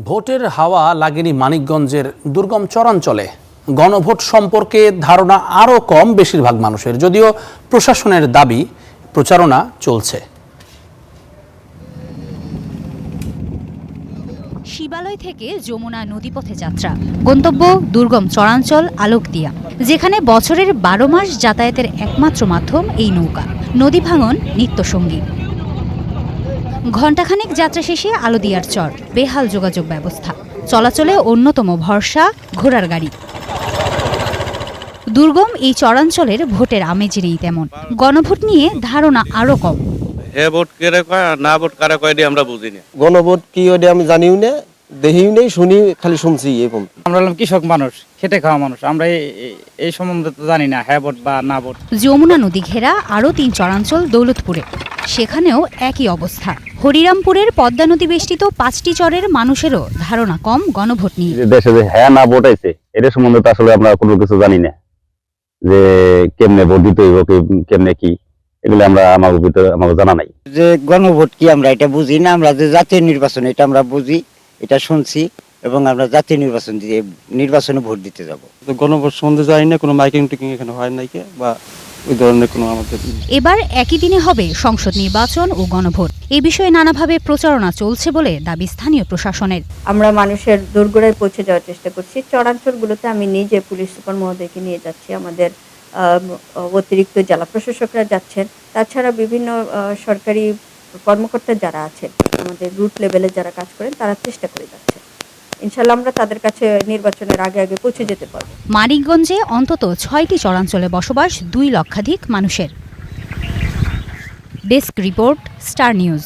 ভোটের হাওয়া লাগেনি মানিকগঞ্জের দুর্গম চরাঞ্চলে। গণভোট সম্পর্কে ধারণা আরও কম বেশিরভাগ মানুষের, যদিও প্রশাসনের দাবি প্রচারণা চলছে। শিবালয় থেকে যমুনা নদীপথে যাত্রা, গন্তব্য দুর্গম চরাঞ্চল আলোকদিয়া, যেখানে বছরের 12 মাস যাতায়াতের একমাত্র মাধ্যম এই নৌকা। নদী ভাঙন নিত্যসঙ্গী। ঘণ্টাখানেক যাত্রা শেষে আলোদিয়ার চর, বেহাল যোগাযোগ ব্যবস্থা, চলাচলে অন্যতম ভরসা ঘোড়ার গাড়ি। দুর্গম এই চরাঞ্চলের ভোটের আমেজ নেই তেমন, গণভোট নিয়ে ধারণা আরও কম। ভোট কেড়ে কয় আর না ভোট কারা কয় দিয়ে আমরা বুঝি না। গণভোট কি ওটা আমি জানিও না, দেখিও নেই, শুনি, খালি শুনছি। আমরা হলাম কৃষক মানুষ, খেটে খাওয়া মানুষ, আমরা এই সম্বন্ধে তো জানি না হ্যাঁ ভোট বা না ভোট। যমুনা নদী ঘেরা আরও 3 চরাঞ্চল দৌলতপুরে, সেখানেও একই অবস্থা। হরিরামপুরের পদ্মা নদী বেষ্টিত 5টি চরের মানুষেরও ধারণা কম গণভোট নিয়ে। দেশে যে হ্যাঁ না ভোট আইছে এটা সম্বন্ধে তো আসলে আমরা কোনো কিছু জানি না, যে কেমনে ভোট দিতে হইব, কেমনে কি, এগুলো আমাদের ভিতরে আমাকে জানা নাই। যে গণভোট কি আমরা এটা বুঝি না। আমরা যে জাতীয় নির্বাচন এটা আমরা বুঝি, এটা শুনছি, এবং আমরা জাতীয় নির্বাচনে ভোট দিতে যাব। গণভোট সম্বন্ধে জানি না, কোনো মাইকিং টিকিং এখানে হয় নাই বা ওই ধরনের কোনো আমাদের। এবার একই দিনে হবে সংসদ নির্বাচন ও গণভোট। এ বিষয়ে নানাভাবে প্রচারণা চলছে বলে দাবি স্থানীয় প্রশাসনের। আমরা মানুষের দোরগোড়ায় পৌঁছে যাওয়ার চেষ্টা করছি। চরাঞ্চলগুলোতে আমি নিজে পুলিশ সুপার মহোদয়কে নিয়ে যাচ্ছি, আমাদের অতিরিক্ত জেলা প্রশাসকরা যাচ্ছেন, তাছাড়া বিভিন্ন সরকারি কর্মকর্তা যারা আছেন, আমাদের রুট লেভেলে যারা কাজ করেন, তারা চেষ্টা করে যাচ্ছে। ইনশাল্লাহ আমরা তাদের কাছে নির্বাচনের আগে পৌঁছে যেতে পারব। মানিকগঞ্জে অন্তত 6টি চরাঞ্চলে বসবাস 2 লক্ষাধিক মানুষের। Desk report, star news.